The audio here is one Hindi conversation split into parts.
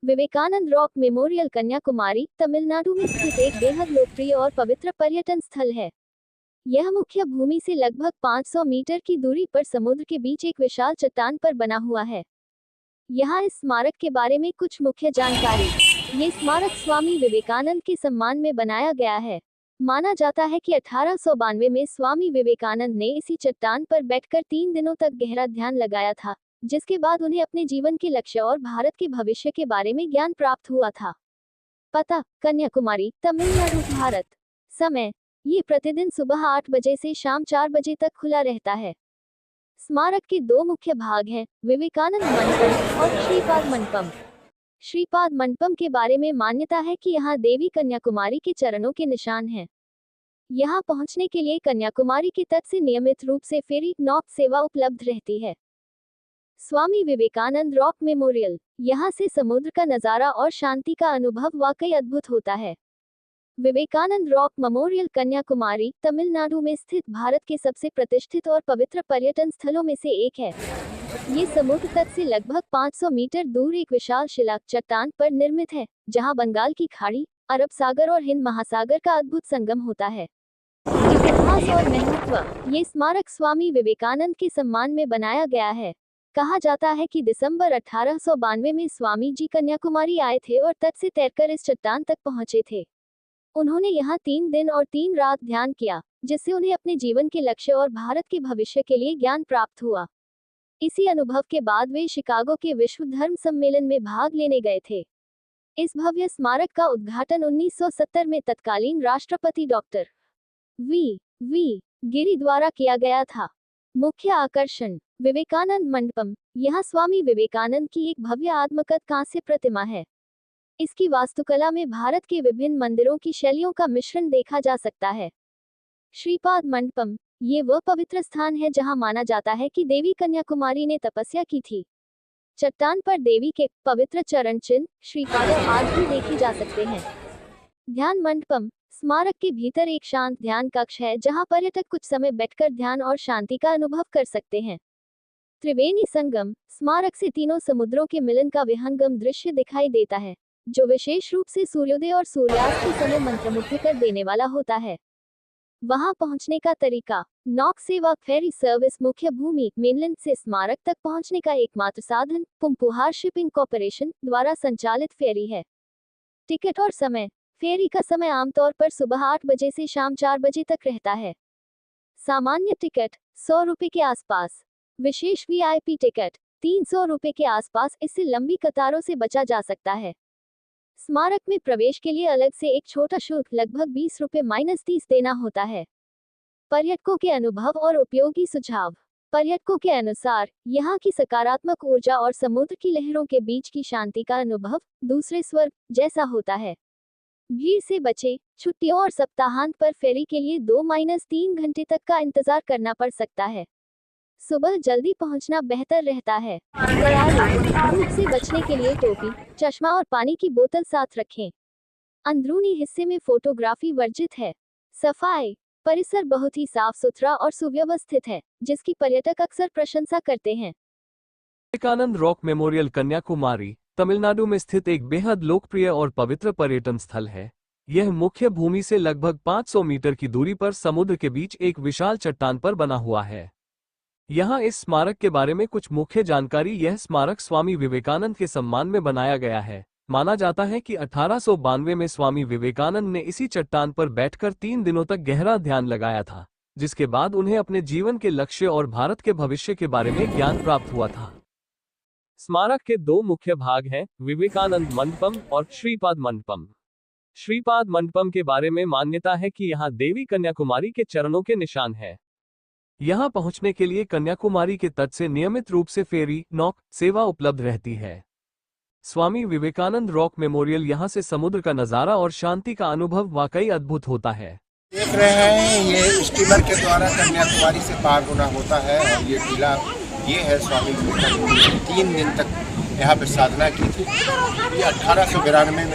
विवेकानंद रॉक मेमोरियल कन्याकुमारी, तमिलनाडु में स्थित एक बेहद लोकप्रिय और पवित्र पर्यटन स्थल है। यह मुख्य भूमि से लगभग 500 मीटर की दूरी पर समुद्र के बीच एक विशाल चट्टान पर बना हुआ है। यहाँ इस स्मारक के बारे में कुछ मुख्य जानकारी। ये स्मारक स्वामी विवेकानंद के सम्मान में बनाया गया है। माना जाता है कि 1892 में स्वामी विवेकानंद ने इसी चट्टान पर बैठकर 3 दिनों तक गहरा ध्यान लगाया था, जिसके बाद उन्हें अपने जीवन के लक्ष्य और भारत के भविष्य के बारे में ज्ञान प्राप्त हुआ था। पता: कन्याकुमारी, तमिलनाडु, भारत। समय: ये प्रतिदिन सुबह 8 बजे से शाम 4 बजे तक खुला रहता है। स्मारक के 2 मुख्य भाग हैं, विवेकानंद मंडपम और श्रीपाद मंडपम। श्रीपाद मंडपम के बारे में मान्यता है कि यहाँ देवी कन्याकुमारी के चरणों के निशान हैं। यहाँ पहुँचने के लिए कन्याकुमारी के तट से नियमित रूप से फेरी नौक सेवा उपलब्ध रहती है। स्वामी विवेकानंद रॉक मेमोरियल, यहाँ से समुद्र का नज़ारा और शांति का अनुभव वाकई अद्भुत होता है। विवेकानंद रॉक मेमोरियल कन्याकुमारी, तमिलनाडु में स्थित भारत के सबसे प्रतिष्ठित और पवित्र पर्यटन स्थलों में से एक है। ये समुद्र तट से लगभग 500 मीटर दूर एक विशाल शिला चट्टान पर निर्मित है, जहाँ बंगाल की खाड़ी, अरब सागर और हिंद महासागर का अद्भुत संगम होता है। इतिहास और महत्व: ये स्मारक स्वामी विवेकानंद के सम्मान में बनाया गया है। कहा जाता है कि दिसंबर 1892 में स्वामी जी कन्याकुमारी आए थे और तट से तैरकर इस चट्टान तक पहुंचे थे। उन्होंने यहाँ 3 दिन और 3 रात ध्यान किया, जिससे उन्हें अपने जीवन के लक्ष्य और भारत के भविष्य के लिए ज्ञान प्राप्त हुआ। इसी अनुभव के बाद वे शिकागो के विश्व धर्म सम्मेलन में भाग लेने गए थे। इस भव्य स्मारक का उद्घाटन 1970 में तत्कालीन राष्ट्रपति डॉक्टर वी गिरी द्वारा किया गया था। मुख्य आकर्षण: विवेकानंद मंडपम। यहाँ स्वामी विवेकानंद की एक भव्य आत्मकथ कांस्य प्रतिमा है। इसकी वास्तुकला में भारत के विभिन्न मंदिरों की शैलियों का मिश्रण देखा जा सकता है। श्रीपाद मंडपम, ये वह पवित्र स्थान है जहां माना जाता है कि देवी कन्याकुमारी ने तपस्या की थी। चट्टान पर देवी के पवित्र चरण चिन्ह श्रीपाद आज भी देखे जा सकते हैं। ध्यान मंडपम, स्मारक के भीतर एक शांत ध्यान कक्ष है जहां पर्यटक कुछ समय बैठकर ध्यान और शांति का अनुभव कर सकते हैं। त्रिवेणी संगम, स्मारक से तीनों समुद्रों के मिलन का विहंगम दृश्य दिखाई देता है, जो विशेष रूप से सूर्योदय और सूर्यास्त के समय मंत्रमुग्ध कर देने वाला होता है। वहां पहुंचने का तरीका: नौक सेवा फेरी सर्विस मुख्य भूमि मेनलैंड से स्मारक तक पहुंचने का एकमात्र साधन पुम्पुहार शिपिंग कॉर्पोरेशन द्वारा संचालित फेरी है। टिकट और समय: फेरी का समय आमतौर पर सुबह 8 बजे से शाम 4 बजे तक रहता है। सामान्य टिकट 100 रुपये के आसपास। विशेष वीआईपी टिकट 300 रुपये के आसपास। इससे लंबी कतारों से बचा जा सकता है। स्मारक में प्रवेश के लिए अलग से एक छोटा शुल्क लगभग 20 रुपये -30 देना होता है। पर्यटकों के अनुभव और उपयोगी सुझाव: पर्यटकों के अनुसार यहाँ की सकारात्मक ऊर्जा और समुद्र की लहरों के बीच की शांति का अनुभव दूसरे स्वर्ग जैसा होता है। भीड़ से बचे: छुट्टियों और सप्ताहांत पर फेरी के लिए 2-3 घंटे तक का इंतजार करना पड़ सकता है। सुबह जल्दी पहुंचना बेहतर रहता है। तैयारी: धूप से बचने के लिए टोपी, चश्मा और पानी की बोतल साथ रखें। अंदरूनी हिस्से में फोटोग्राफी वर्जित है। सफाई: परिसर बहुत ही साफ सुथरा और सुव्यवस्थित है, जिसकी पर्यटक अक्सर प्रशंसा करते हैं। विवेकानंद रॉक मेमोरियल कन्याकुमारी, तमिलनाडु में स्थित एक बेहद लोकप्रिय और पवित्र पर्यटन स्थल है। यह मुख्य भूमि से लगभग 500 मीटर की दूरी पर समुद्र के बीच एक विशाल चट्टान पर बना हुआ है। यहाँ इस स्मारक के बारे में कुछ मुख्य जानकारी। यह स्मारक स्वामी विवेकानंद के सम्मान में बनाया गया है। माना जाता है कि 1892 में स्वामी विवेकानंद ने इसी चट्टान पर बैठकर 3 दिनों तक गहरा ध्यान लगाया था, जिसके बाद उन्हें अपने जीवन के लक्ष्य और भारत के भविष्य के बारे में ज्ञान प्राप्त हुआ था। स्मारक के 2 मुख्य भाग हैं, विवेकानंद मंडपम और श्रीपाद मंडपम। श्रीपाद मंडपम के बारे में मान्यता है कि यहाँ देवी कन्याकुमारी के चरणों के निशान हैं। यहाँ पहुंचने के लिए कन्याकुमारी के तट से नियमित रूप से फेरी नौक सेवा उपलब्ध रहती है। स्वामी विवेकानंद रॉक मेमोरियल, यहाँ से समुद्र का नज़ारा और शांति का अनुभव वाकई अद्भुत होता है। देख रहे हैं, ये स्टीमर के द्वारा कन्याकुमारी से पार होना होता है और ये टीला ये है स्वामी विवेकानंद 3 दिन तक यहाँ पे साधना की थी। ये 1892 में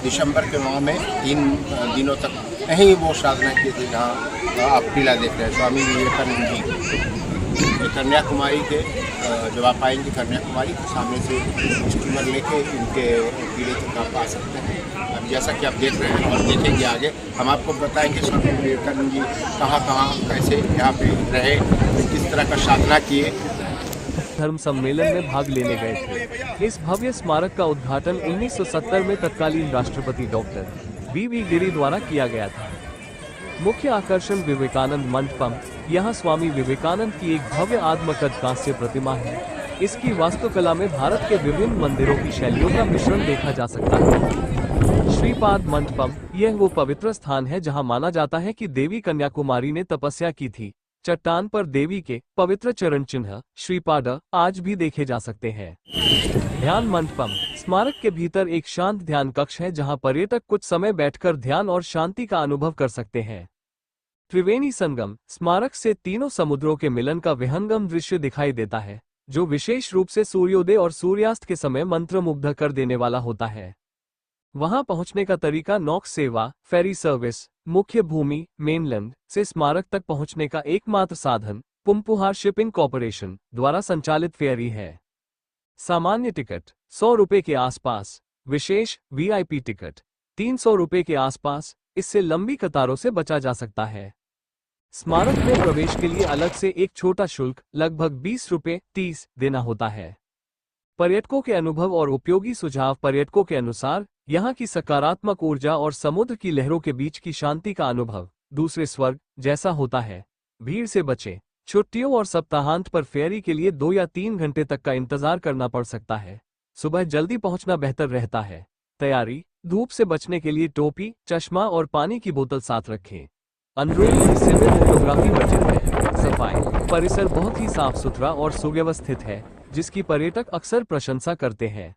दिसंबर के माह में 3 दिनों तक यहीं वो साधना की थी जहाँ आप टीला देख रहे हैं। स्वामी विवेकानंद जी कन्याकुमारी के, जब आप आएंगे कन्याकुमारी तो सामने से स्टीमर लेके इनके टीले तक आप आ सकते हैं। अब जैसा कि आप देख रहे हैं और देखेंगे आगे, हम आपको बताएंगे स्वामी विवेकानंद जी कहाँ कैसे यहाँ पे रहे, किस तरह का साधना किए। धर्म सम्मेलन में भाग लेने गए थे। इस भव्य स्मारक का उद्घाटन 1970 में तत्कालीन राष्ट्रपति डॉक्टर वी गिरी द्वारा किया गया था। मुख्य आकर्षण विवेकानंद मंडपम। यहाँ स्वामी विवेकानंद की एक भव्य आत्मकद कांस्य प्रतिमा है। इसकी वास्तुकला में भारत के विभिन्न मंदिरों की शैलियों का मिश्रण देखा जा सकता है। श्रीपाद मंडपम, यह वो पवित्र स्थान है जहाँ माना जाता है कि देवी कन्याकुमारी ने तपस्या की थी। चट्टान पर देवी के पवित्र चरण चिन्ह श्रीपाद आज भी देखे जा सकते हैं। ध्यान मंडपम, स्मारक के भीतर एक शांत ध्यान कक्ष है जहां पर्यटक कुछ समय बैठकर ध्यान और शांति का अनुभव कर सकते हैं। त्रिवेणी संगम, स्मारक से तीनों समुद्रों के मिलन का विहंगम दृश्य दिखाई देता है, जो विशेष रूप से सूर्योदय और सूर्यास्त के समय मंत्रमुग्ध कर देने वाला होता है। वहां पहुंचने का तरीका नौक सेवा, फेरी सर्विस, मुख्य भूमि मेनलैंड से स्मारक तक पहुंचने का एकमात्र साधन पुम्पुहार शिपिंग कॉर्पोरेशन द्वारा संचालित फेरी है। सामान्य टिकट 100 रुपए के आसपास, विशेष वीआईपी टिकट 300 रुपए के आसपास। इससे लंबी कतारों से बचा जा सकता है। स्मारक में प्रवेश के लिए अलग से एक छोटा शुल्क लगभग 20 रुपए 30 देना होता है। पर्यटकों के अनुभव और उपयोगी सुझाव। पर्यटकों के अनुसार यहाँ की सकारात्मक ऊर्जा और समुद्र की लहरों के बीच की शांति का अनुभव दूसरे स्वर्ग जैसा होता है। भीड़ से बचें। छुट्टियों और सप्ताहांत पर फेरी के लिए 2 या 3 घंटे तक का इंतजार करना पड़ सकता है। सुबह जल्दी पहुंचना बेहतर रहता है। तैयारी, धूप से बचने के लिए टोपी, चश्मा और पानी की बोतल साथ रखें। अंदरूनी हिस्से में फोटोग्राफी वर्जित है। सफाई, परिसर बहुत ही साफ सुथरा और सुव्यवस्थित है, जिसकी पर्यटक अक्सर प्रशंसा करते हैं।